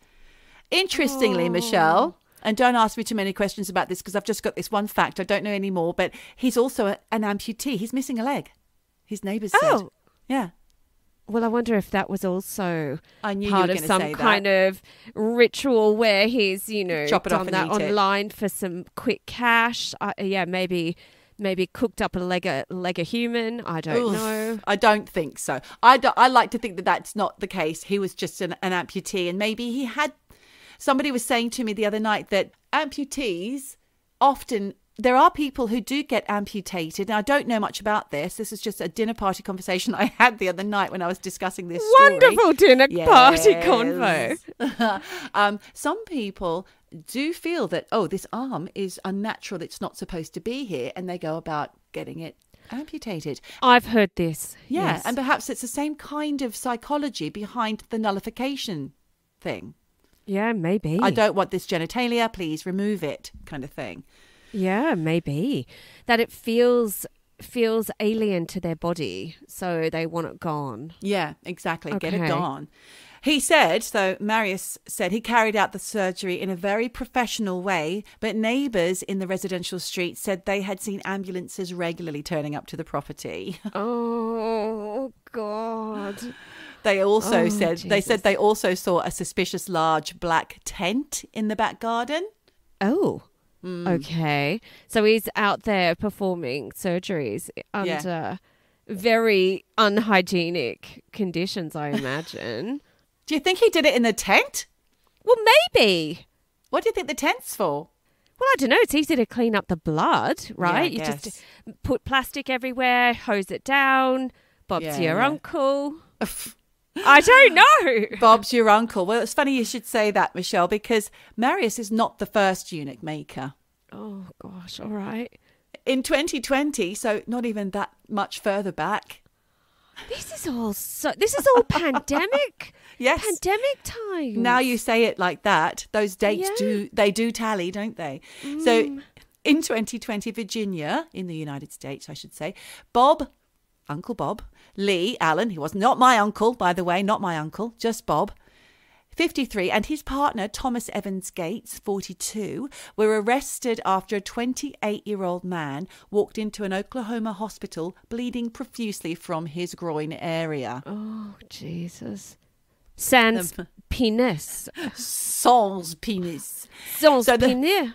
[SPEAKER 2] Interestingly, Michelle, and don't ask me too many questions about this because I've just got this one fact. I don't know any more, but he's also an amputee. He's missing a leg. His neighbours said. Yeah.
[SPEAKER 1] Well, I wonder if that was also
[SPEAKER 2] part
[SPEAKER 1] of some kind of ritual where he's,
[SPEAKER 2] chop it
[SPEAKER 1] done
[SPEAKER 2] off and
[SPEAKER 1] that
[SPEAKER 2] eat
[SPEAKER 1] online for some quick cash. Maybe cooked up a leg of human. I don't know.
[SPEAKER 2] I don't think so. I like to think that that's not the case. He was just an amputee, and maybe he had. Somebody was saying to me the other night that amputees often. There are people who do get amputated. And I don't know much about this. This is just a dinner party conversation I had the other night when I was discussing this story.
[SPEAKER 1] Wonderful dinner party convo.
[SPEAKER 2] Some people do feel that, this arm is unnatural. It's not supposed to be here. And they go about getting it amputated.
[SPEAKER 1] I've heard this.
[SPEAKER 2] Yeah.
[SPEAKER 1] Yes.
[SPEAKER 2] And perhaps it's the same kind of psychology behind the nullification thing.
[SPEAKER 1] Yeah, maybe.
[SPEAKER 2] I don't want this genitalia. Please remove it kind of thing.
[SPEAKER 1] Yeah, maybe. That it feels alien to their body, so they want it gone.
[SPEAKER 2] Yeah, exactly.
[SPEAKER 1] Okay.
[SPEAKER 2] Get it gone. He said, so Marius said he carried out the surgery in a very professional way, but neighbours in the residential street said they had seen ambulances regularly turning up to the property.
[SPEAKER 1] Oh, God.
[SPEAKER 2] They also said,
[SPEAKER 1] Jesus.
[SPEAKER 2] they said they also saw a suspicious large black tent in the back garden.
[SPEAKER 1] Oh. Okay. So he's out there performing surgeries under very unhygienic conditions, I imagine.
[SPEAKER 2] Do you think he did it in the tent?
[SPEAKER 1] Well, maybe.
[SPEAKER 2] What do you think the tent's for?
[SPEAKER 1] Well, I don't know. It's easy to clean up the blood, right?
[SPEAKER 2] Yeah, I
[SPEAKER 1] you just put plastic everywhere, hose it down. Bob's your uncle. I don't know.
[SPEAKER 2] Bob's your uncle. Well, it's funny you should say that, Michelle, because Marius is not the first eunuch maker.
[SPEAKER 1] Oh, gosh. All right.
[SPEAKER 2] In 2020, so not even that much further back.
[SPEAKER 1] This is all pandemic.
[SPEAKER 2] Yes.
[SPEAKER 1] Pandemic time.
[SPEAKER 2] Now you say it like that. Those dates do tally, don't they? So in 2020, Virginia, in the United States, I should say, Uncle Bob, Lee Allen, he was not my uncle, by the way, not my uncle, just Bob, 53, and his partner, Thomas Evans Gates, 42, were arrested after a 28-year-old man walked into an Oklahoma hospital bleeding profusely from his groin area.
[SPEAKER 1] Oh, Jesus. Sans penis.
[SPEAKER 2] Sans penis.
[SPEAKER 1] Sans
[SPEAKER 2] So
[SPEAKER 1] penis.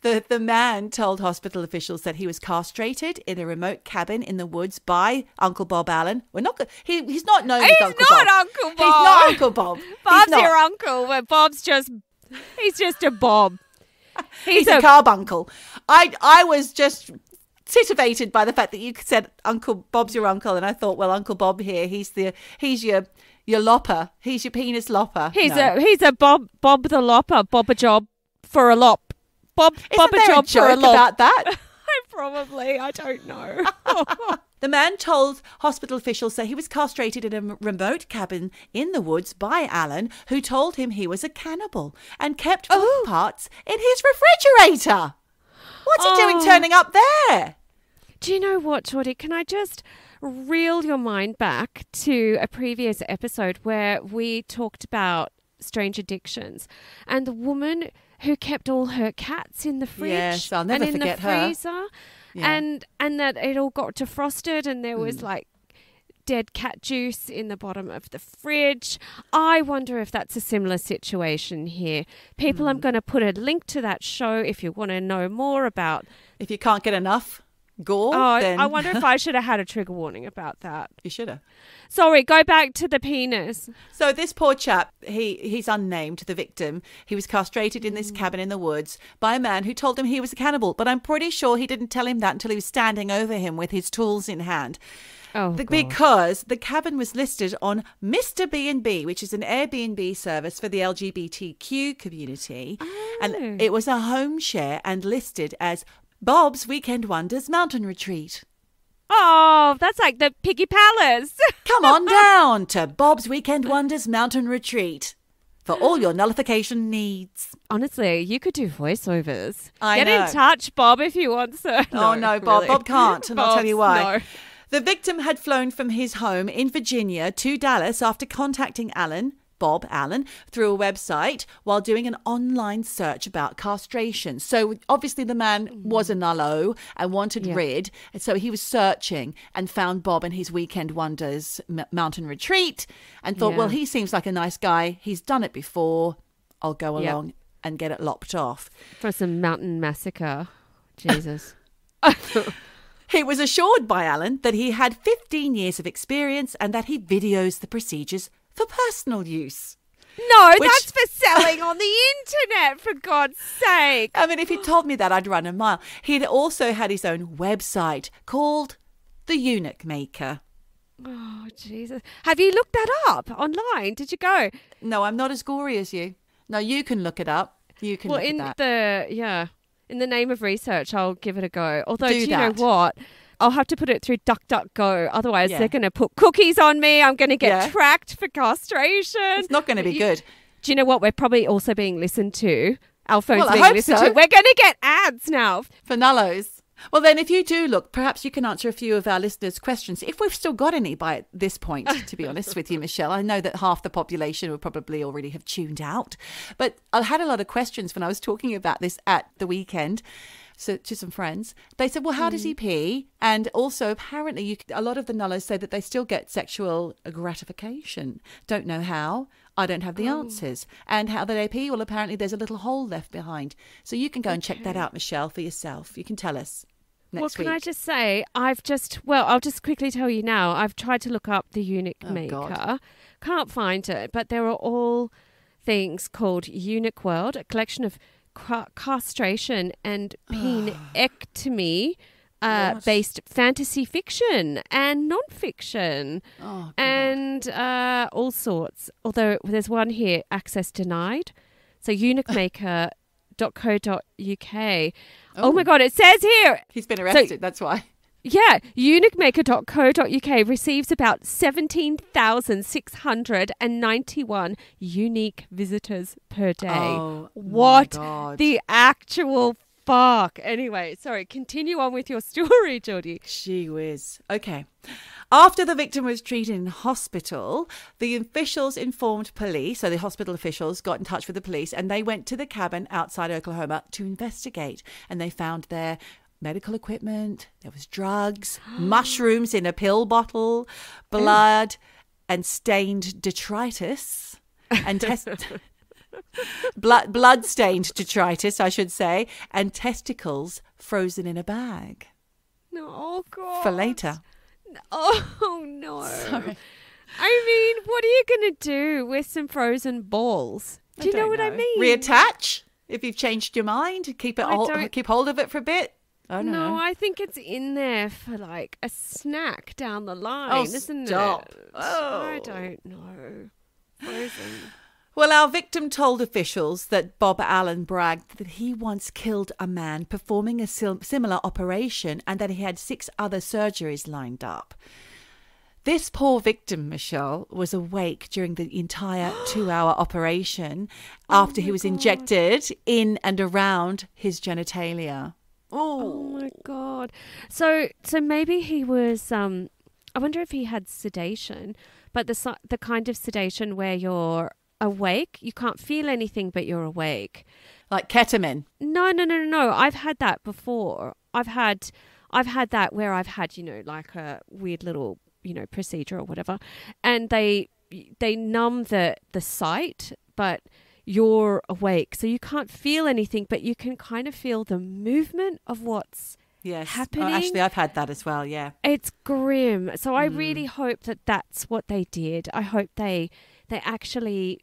[SPEAKER 2] The man told hospital officials that he was castrated in a remote cabin in the woods by Uncle Bob Allen. He's not known as Uncle Bob.
[SPEAKER 1] He's not Uncle Bob.
[SPEAKER 2] He's not Uncle Bob.
[SPEAKER 1] Bob's your uncle, but he's just a Bob.
[SPEAKER 2] He's a carbuncle. I was just titivated by the fact that you said Uncle Bob's your uncle, and I thought, well, Uncle Bob here, he's your lopper. He's your penis lopper.
[SPEAKER 1] He's a Bob the lopper. Bob a job for a lop. Bob
[SPEAKER 2] Isn't
[SPEAKER 1] a job for a lop.
[SPEAKER 2] about that?
[SPEAKER 1] I don't know.
[SPEAKER 2] The man told hospital officials that he was castrated in a remote cabin in the woods by Alan, who told him he was a cannibal and kept body parts in his refrigerator. What's he doing turning up there?
[SPEAKER 1] Do you know what, Geordie? Can I just reel your mind back to a previous episode where we talked about strange addictions and the woman who kept all her cats in the fridge.
[SPEAKER 2] Yes, I'll never forget her.
[SPEAKER 1] And in the freezer, and that it all got defrosted and there was like dead cat juice in the bottom of the fridge. I wonder if that's a similar situation here. People, I'm going to put a link to that show if you want to know more about.
[SPEAKER 2] If you can't get enough gore, then
[SPEAKER 1] I wonder if I should have had a trigger warning about that.
[SPEAKER 2] you should have.
[SPEAKER 1] Sorry, go back to the penis.
[SPEAKER 2] So this poor chap, he's unnamed, the victim. He was castrated in this cabin in the woods by a man who told him he was a cannibal. But I'm pretty sure he didn't tell him that until he was standing over him with his tools in hand.
[SPEAKER 1] Oh, God.
[SPEAKER 2] Because the cabin was listed on Mr. B&B, which is an Airbnb service for the LGBTQ community.
[SPEAKER 1] Oh.
[SPEAKER 2] And it was a home share and listed as Bob's Weekend Wonders Mountain Retreat.
[SPEAKER 1] Oh, that's like the Piggy Palace.
[SPEAKER 2] Come on down to Bob's Weekend Wonders Mountain Retreat for all your nullification needs.
[SPEAKER 1] Honestly, you could do voiceovers.
[SPEAKER 2] I
[SPEAKER 1] Get
[SPEAKER 2] know.
[SPEAKER 1] in touch, Bob, if you want to.
[SPEAKER 2] Oh, no, Bob.
[SPEAKER 1] really.
[SPEAKER 2] Bob can't, and I'll tell you why.
[SPEAKER 1] No.
[SPEAKER 2] The victim had flown from his home in Virginia to Dallas after contacting Bob Allen, through a website while doing an online search about castration. So obviously the man was a nullo and wanted rid. And so he was searching and found Bob and his Weekend Wonders mountain retreat and thought, well, he seems like a nice guy. He's done it before. I'll go along and get it lopped off.
[SPEAKER 1] For some mountain massacre. Jesus.
[SPEAKER 2] He was assured by Allen that he had 15 years of experience and that he videos the procedures for personal use.
[SPEAKER 1] No, that's for selling on the internet, for God's sake.
[SPEAKER 2] I mean, if he'd told me that, I'd run a mile. He'd also had his own website called the Eunuch Maker.
[SPEAKER 1] Oh, Jesus. Have you looked that up online? Did you go?
[SPEAKER 2] No, I'm not as gory as you. No, you can look it up. You can look at that.
[SPEAKER 1] In the name of research, I'll give it a go. Although,
[SPEAKER 2] Do
[SPEAKER 1] you
[SPEAKER 2] that.
[SPEAKER 1] know what? I'll have to put it through DuckDuckGo. Otherwise, they're going to put cookies on me. I'm going to get tracked for castration.
[SPEAKER 2] It's not going to be good.
[SPEAKER 1] Do you know what? We're probably also being listened to. Our phones
[SPEAKER 2] Well, I
[SPEAKER 1] being
[SPEAKER 2] hope
[SPEAKER 1] listened
[SPEAKER 2] so.
[SPEAKER 1] to. We're going to get ads now.
[SPEAKER 2] For nullos. Well, then, if you do look, perhaps you can answer a few of our listeners' questions, if we've still got any by this point, to be honest with you, Michelle. I know that half the population will probably already have tuned out. But I had a lot of questions when I was talking about this at the weekend. So to some friends, they said, well, how does he pee? And also, apparently, a lot of the nullos say that they still get sexual gratification. Don't know how. I don't have the answers. And how they pee? Well, apparently, there's a little hole left behind. So you can go and check that out, Michelle, for yourself. You can tell us next week.
[SPEAKER 1] Well, can I just say, I'll just quickly tell you now, I've tried to look up the Eunuch Maker.
[SPEAKER 2] God.
[SPEAKER 1] Can't find it, but there are all things called Eunuch World, a collection of castration and penectomy based fantasy fiction and non-fiction and all sorts. Although there's one here, access denied. So eunuchmaker.co.uk. Oh my God, it says here.
[SPEAKER 2] He's been arrested, that's why.
[SPEAKER 1] Yeah, eunuchmaker.co.uk receives about 17,691 unique visitors per day.
[SPEAKER 2] Oh,
[SPEAKER 1] what
[SPEAKER 2] my God.
[SPEAKER 1] the actual fuck? Anyway, sorry, continue on with your story, Geordie.
[SPEAKER 2] Gee whiz. Okay. After the victim was treated in hospital, the officials informed police, so the hospital officials got in touch with the police, and they went to the cabin outside Oklahoma to investigate. And they found there medical equipment, there was drugs, mushrooms in a pill bottle, blood, and stained detritus, and blood-stained detritus, I should say, and testicles frozen in a bag.
[SPEAKER 1] No, oh God.
[SPEAKER 2] For later.
[SPEAKER 1] Oh no.
[SPEAKER 2] Sorry.
[SPEAKER 1] I mean, what are you going to do with some frozen balls? Do you know what I mean?
[SPEAKER 2] Reattach if you've changed your mind. Keep hold of it for a bit. Oh no.
[SPEAKER 1] No, I think it's in there for like a snack down the line,
[SPEAKER 2] Oh,
[SPEAKER 1] isn't
[SPEAKER 2] stop.
[SPEAKER 1] it?
[SPEAKER 2] Oh.
[SPEAKER 1] I don't know. Frozen.
[SPEAKER 2] Well, our victim told officials that Bob Allen bragged that he once killed a man performing a similar operation and that he had 6 other surgeries lined up. This poor victim, Michelle, was awake during the entire 2-hour operation after he was injected in and around his genitalia.
[SPEAKER 1] Oh my God. So maybe he was, I wonder if he had sedation, but the kind of sedation where you're awake, you can't feel anything, but you're awake.
[SPEAKER 2] Like ketamine.
[SPEAKER 1] No. I've had that before. I've had that where I've had, like a weird little procedure or whatever, and they numb the sight, but you're awake, so you can't feel anything, but you can kind of feel the movement of what's happening.
[SPEAKER 2] Oh, actually, I've had that as well. Yeah,
[SPEAKER 1] it's grim. So I really hope that that's what they did. I hope they actually,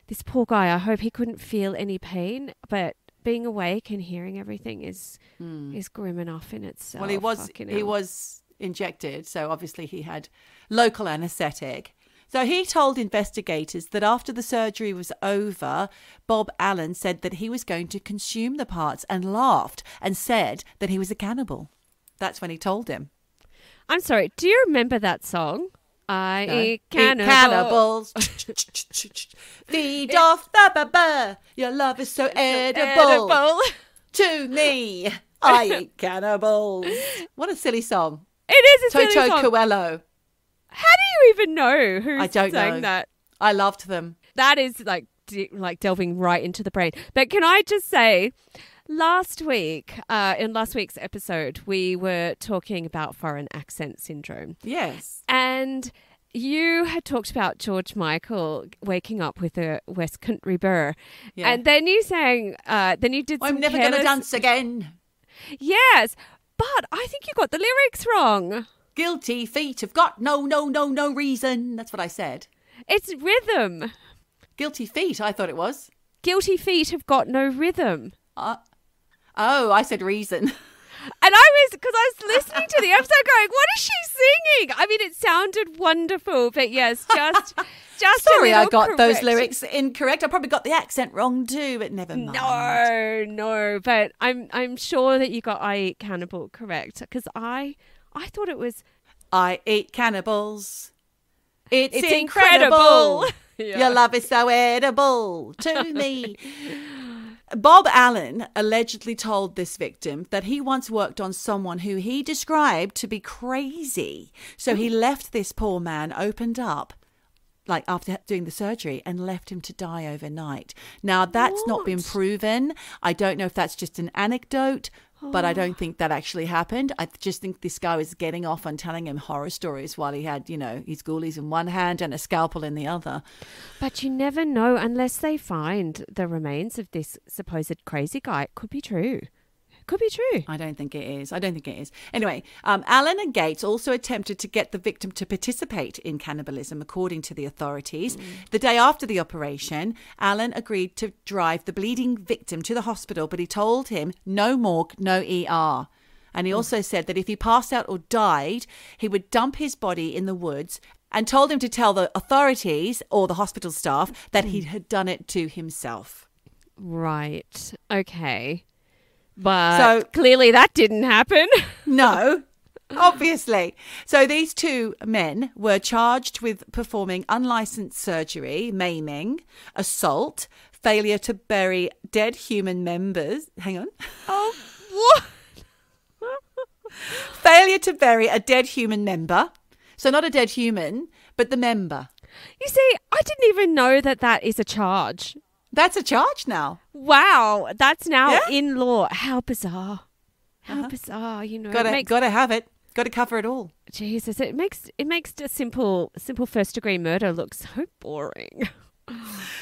[SPEAKER 1] this poor guy, I hope he couldn't feel any pain, but being awake and hearing everything is grim enough in itself.
[SPEAKER 2] Well, he was injected, so obviously he had local anaesthetic. So he told investigators that after the surgery was over, Bob Allen said that he was going to consume the parts and laughed and said that he was a cannibal. That's when he told him.
[SPEAKER 1] I'm sorry, do you remember that song? I eat
[SPEAKER 2] cannibals. Feed off the your love is so edible. To me, I eat cannibals. What a silly song.
[SPEAKER 1] It is a silly song.
[SPEAKER 2] Toto Coelho.
[SPEAKER 1] How do you even know who's saying that?
[SPEAKER 2] I loved them.
[SPEAKER 1] That is like delving right into the brain. But can I just say, last week, in last week's episode, we were talking about foreign accent syndrome.
[SPEAKER 2] Yes.
[SPEAKER 1] And you had talked about George Michael waking up with a West Country burr. Yeah. And then you sang, then you did some
[SPEAKER 2] I'm never going to dance again.
[SPEAKER 1] Yes. But I think you got the lyrics wrong.
[SPEAKER 2] Guilty feet have got no reason. That's what I said.
[SPEAKER 1] It's rhythm.
[SPEAKER 2] Guilty feet, I thought it was.
[SPEAKER 1] Guilty feet have got no rhythm.
[SPEAKER 2] I said reason.
[SPEAKER 1] And because I was listening to the episode going, what is she singing? I mean, it sounded wonderful, but yes, just
[SPEAKER 2] sorry I got those lyrics incorrect. I probably got the accent wrong too, but never mind.
[SPEAKER 1] No, but I'm sure that you got I Eat Cannibal correct, because I thought it was
[SPEAKER 2] I eat cannibals. It's incredible. Yeah. Your love is so edible to me. Bob Allen allegedly told this victim that he once worked on someone who he described to be crazy. So he left this poor man opened up, like after doing the surgery, and left him to die overnight. Now, that's not been proven. I don't know if that's just an anecdote, but I don't think that actually happened. I just think this guy was getting off on telling him horror stories while he had, his ghoulies in one hand and a scalpel in the other.
[SPEAKER 1] But you never know unless they find the remains of this supposed crazy guy. It could be true. Could be true.
[SPEAKER 2] I don't think it is. Anyway, Allen and Gates also attempted to get the victim to participate in cannibalism, according to the authorities. The day after the operation, Allen agreed to drive the bleeding victim to the hospital, but he told him no morgue, no ER. And he also said that if he passed out or died, he would dump his body in the woods, and told him to tell the authorities or the hospital staff that he had done it to himself.
[SPEAKER 1] Right. Okay. But clearly that didn't happen.
[SPEAKER 2] No, obviously. So these two men were charged with performing unlicensed surgery, maiming, assault, failure to bury dead human members. Hang on.
[SPEAKER 1] Oh, what?
[SPEAKER 2] Failure to bury a dead human member. So not a dead human, but the member.
[SPEAKER 1] You see, I didn't even know that is a charge.
[SPEAKER 2] That's a charge now.
[SPEAKER 1] Wow, that's now in law. How bizarre! How bizarre!
[SPEAKER 2] Got to have it. Got to cover it all.
[SPEAKER 1] Jesus, it makes a simple first degree murder look so boring.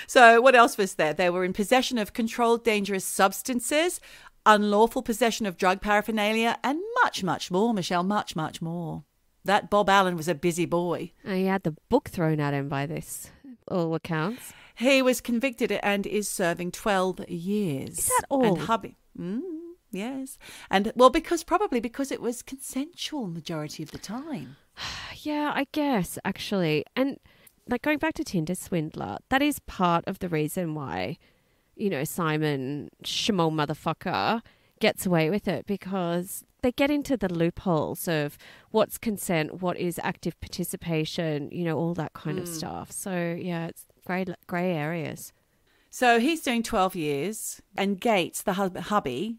[SPEAKER 2] So what else was there? They were in possession of controlled dangerous substances, unlawful possession of drug paraphernalia, and much, much more, Michelle. Much, much more. That Bob Allen was a busy boy.
[SPEAKER 1] He had the book thrown at him by this, all accounts.
[SPEAKER 2] He was convicted and is serving 12 years.
[SPEAKER 1] Is that all?
[SPEAKER 2] And hubby. Yes. And because it was consensual majority of the time.
[SPEAKER 1] Yeah, I guess, actually. And like going back to Tinder Swindler, that is part of the reason why, Simon Schmo motherfucker gets away with it, because they get into the loopholes of what's consent, what is active participation, all that kind of stuff. So, yeah, it's grey areas.
[SPEAKER 2] So he's doing 12 years, and Gates, the hubby,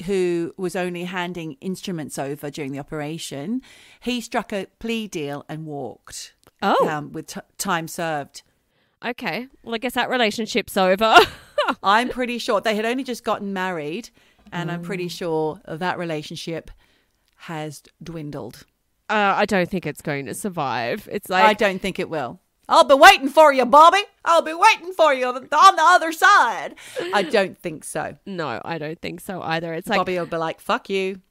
[SPEAKER 2] who was only handing instruments over during the operation, he struck a plea deal and walked. With time served.
[SPEAKER 1] Okay. Well, I guess that relationship's over.
[SPEAKER 2] I'm pretty sure they had only just gotten married, and I'm pretty sure that relationship has dwindled.
[SPEAKER 1] I don't think it's going to survive. It's like
[SPEAKER 2] I don't think it will. I'll be waiting for you, Bobby. I'll be waiting for you on the other side. I don't think so.
[SPEAKER 1] No, I don't think so either. It's like
[SPEAKER 2] Bobby will be like, fuck you.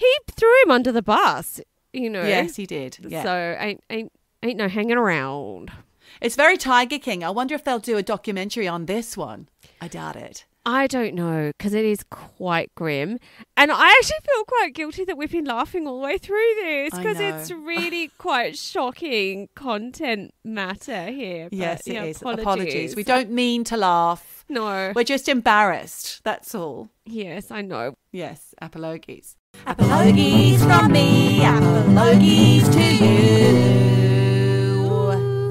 [SPEAKER 1] he threw him under the bus, you know.
[SPEAKER 2] Yes, he did. Yeah.
[SPEAKER 1] So ain't no hanging around.
[SPEAKER 2] It's very Tiger King. I wonder if they'll do a documentary on this one. I doubt it.
[SPEAKER 1] I don't know, because it is quite grim. And I actually feel quite guilty that we've been laughing all the way through this,
[SPEAKER 2] I
[SPEAKER 1] because
[SPEAKER 2] know.
[SPEAKER 1] it's really quite shocking content matter here. But,
[SPEAKER 2] Yes, it
[SPEAKER 1] yeah,
[SPEAKER 2] is. Apologies. We don't mean to laugh.
[SPEAKER 1] No.
[SPEAKER 2] We're just embarrassed. That's all.
[SPEAKER 1] Yes, I know.
[SPEAKER 2] Yes, apologies.
[SPEAKER 3] Apologies from me, apologies to you.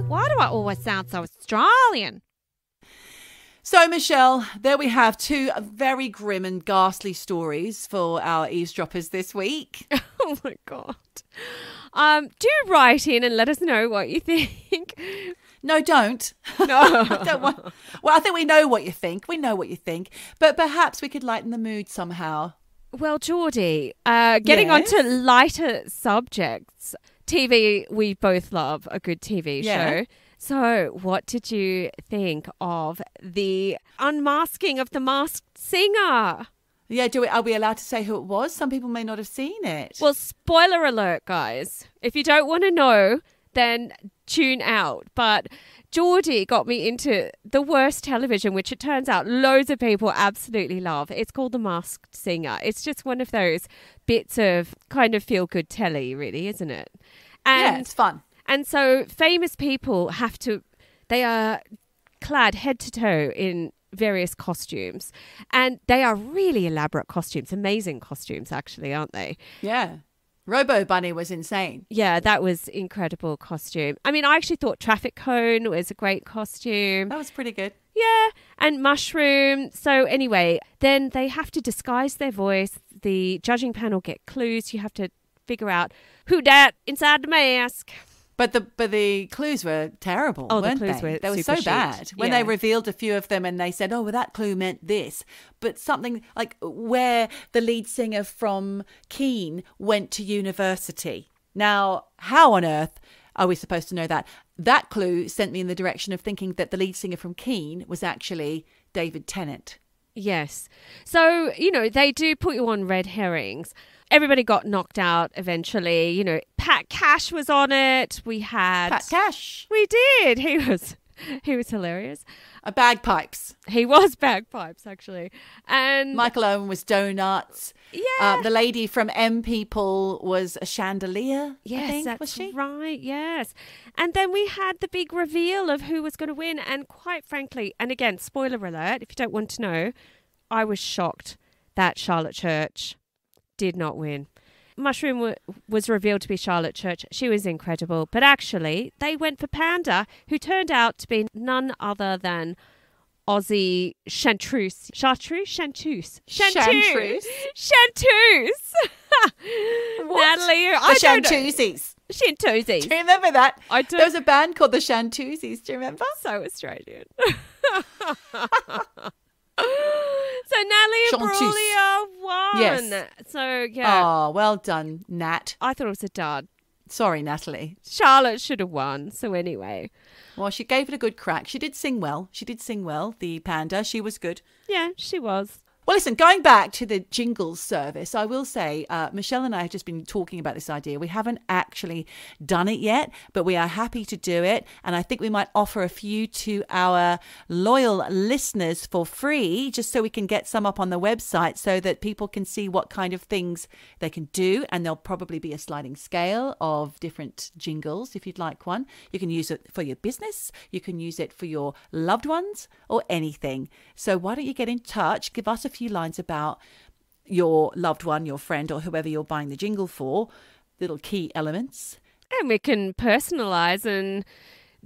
[SPEAKER 5] Why do I always sound so Australian?
[SPEAKER 2] So, Michelle, there we have two very grim and ghastly stories for our eavesdroppers this week.
[SPEAKER 1] Oh my God. Do write in and let us know what you think.
[SPEAKER 2] No, don't.
[SPEAKER 1] No.
[SPEAKER 2] Don't want. Well, I think we know what you think. We know what you think. But perhaps we could lighten the mood somehow.
[SPEAKER 1] Well, Geordie, getting on to lighter subjects. TV, we both love a good TV show. So what did you think of the unmasking of the Masked Singer?
[SPEAKER 2] Yeah, are we allowed to say who it was? Some people may not have seen it.
[SPEAKER 1] Well, spoiler alert, guys. If you don't want to know, then tune out. But Geordie got me into the worst television, which it turns out loads of people absolutely love. It's called The Masked Singer. It's just one of those bits of kind of feel-good telly, really, isn't it? And,
[SPEAKER 2] yeah, it's fun.
[SPEAKER 1] And so famous people they are clad head to toe in various costumes. And they are really elaborate costumes, amazing costumes, actually, aren't they?
[SPEAKER 2] Yeah. Robo Bunny was insane.
[SPEAKER 1] Yeah, that was incredible costume. I mean, I actually thought Traffic Cone was a great costume.
[SPEAKER 2] That was pretty good.
[SPEAKER 1] Yeah, and Mushroom. So anyway, then they have to disguise their voice. The judging panel get clues. You have to figure out who dat inside the mask.
[SPEAKER 2] But the clues were terrible, weren't
[SPEAKER 1] the clues
[SPEAKER 2] they?
[SPEAKER 1] were
[SPEAKER 2] They were
[SPEAKER 1] super
[SPEAKER 2] so bad.
[SPEAKER 1] shit.
[SPEAKER 2] When they revealed a few of them and they said, oh, well, that clue meant this. But something like where the lead singer from Keane went to university. Now, how on earth are we supposed to know that? That clue sent me in the direction of thinking that the lead singer from Keane was actually David Tennant.
[SPEAKER 1] Yes. So, they do put you on red herrings. Everybody got knocked out eventually. Pat Cash was on it. We had
[SPEAKER 2] Pat Cash.
[SPEAKER 1] We did. He was hilarious.
[SPEAKER 2] Bagpipes.
[SPEAKER 1] He was bagpipes, actually. And
[SPEAKER 2] Michael Owen was donuts.
[SPEAKER 1] Yeah.
[SPEAKER 2] The lady from M People was a chandelier.
[SPEAKER 1] Yes,
[SPEAKER 2] I think,
[SPEAKER 1] that's
[SPEAKER 2] was she?
[SPEAKER 1] right. Yes. And then we had the big reveal of who was going to win. And quite frankly, and again, spoiler alert, if you don't want to know, I was shocked that Charlotte Church did not win. Mushroom was revealed to be Charlotte Church. She was incredible. But actually, they went for Panda, who turned out to be none other than Aussie Chanteuse. Chanteuse. Natalie,
[SPEAKER 2] The Chanteuses.
[SPEAKER 1] Chanteuses.
[SPEAKER 2] Do you remember that?
[SPEAKER 1] I do.
[SPEAKER 2] There was a band called the Chanteuses. Do you remember?
[SPEAKER 1] So Australian. So Natalie Brehmer won.
[SPEAKER 2] Yes.
[SPEAKER 1] So, yeah.
[SPEAKER 2] Oh, well done, Nat.
[SPEAKER 1] I thought it was a dud.
[SPEAKER 2] Sorry, Natalie.
[SPEAKER 1] Charlotte should have won. So anyway.
[SPEAKER 2] Well, she gave it a good crack. She did sing well. The Panda. She was good.
[SPEAKER 1] Yeah, she was.
[SPEAKER 2] Well, listen, going back to the jingles service, I will say, Michelle and I have just been talking about this idea. We haven't actually done it yet, but we are happy to do it. And I think we might offer a few to our loyal listeners for free, just so we can get some up on the website so that people can see what kind of things they can do. And there'll probably be a sliding scale of different jingles if you'd like one. You can use it for your business. You can use it for your loved ones or anything. So why don't you get in touch? Give us a few lines about your loved one, your friend, or whoever you're buying the jingle for, little key elements.
[SPEAKER 1] And we can personalise and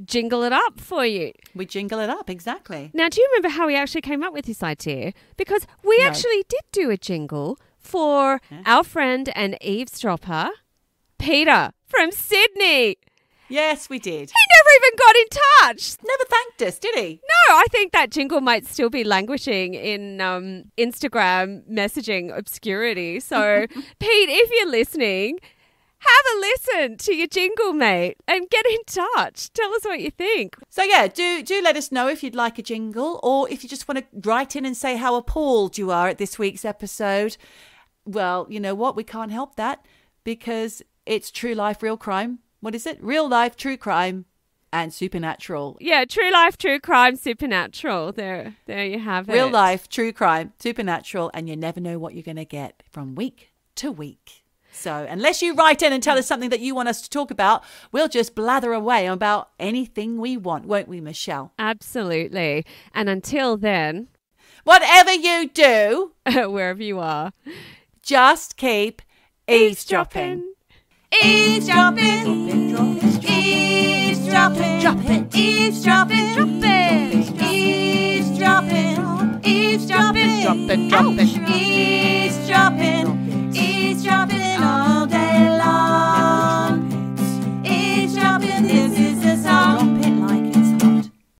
[SPEAKER 1] jingle it up for you.
[SPEAKER 2] We jingle it up, exactly.
[SPEAKER 1] Now, do you remember how we actually came up with this idea? Because we actually did do a jingle for our friend and eavesdropper, Peter from Sydney.
[SPEAKER 2] Yes, we did.
[SPEAKER 1] He never even got in touch.
[SPEAKER 2] Never thanked us, did he?
[SPEAKER 1] No, I think that jingle might still be languishing in Instagram messaging obscurity. So, Pete, if you're listening, have a listen to your jingle, mate, and get in touch. Tell us what you think.
[SPEAKER 2] So yeah, do let us know if you'd like a jingle, or if you just want to write in and say how appalled you are at this week's episode. Well, you know what? We can't help that because it's true life, real crime. What is it? Real life, true crime, and supernatural.
[SPEAKER 1] Yeah, true life, true crime, supernatural. There you have it.
[SPEAKER 2] Real life, true crime, supernatural, and you never know what you're going to get from week to week. So unless you write in and tell us something that you want us to talk about, we'll just blather away about anything we want, won't we, Michelle?
[SPEAKER 1] Absolutely. And until then,
[SPEAKER 2] whatever you do,
[SPEAKER 1] wherever you are,
[SPEAKER 2] just keep eavesdropping.
[SPEAKER 3] Eavesdropping. Eavesdropping.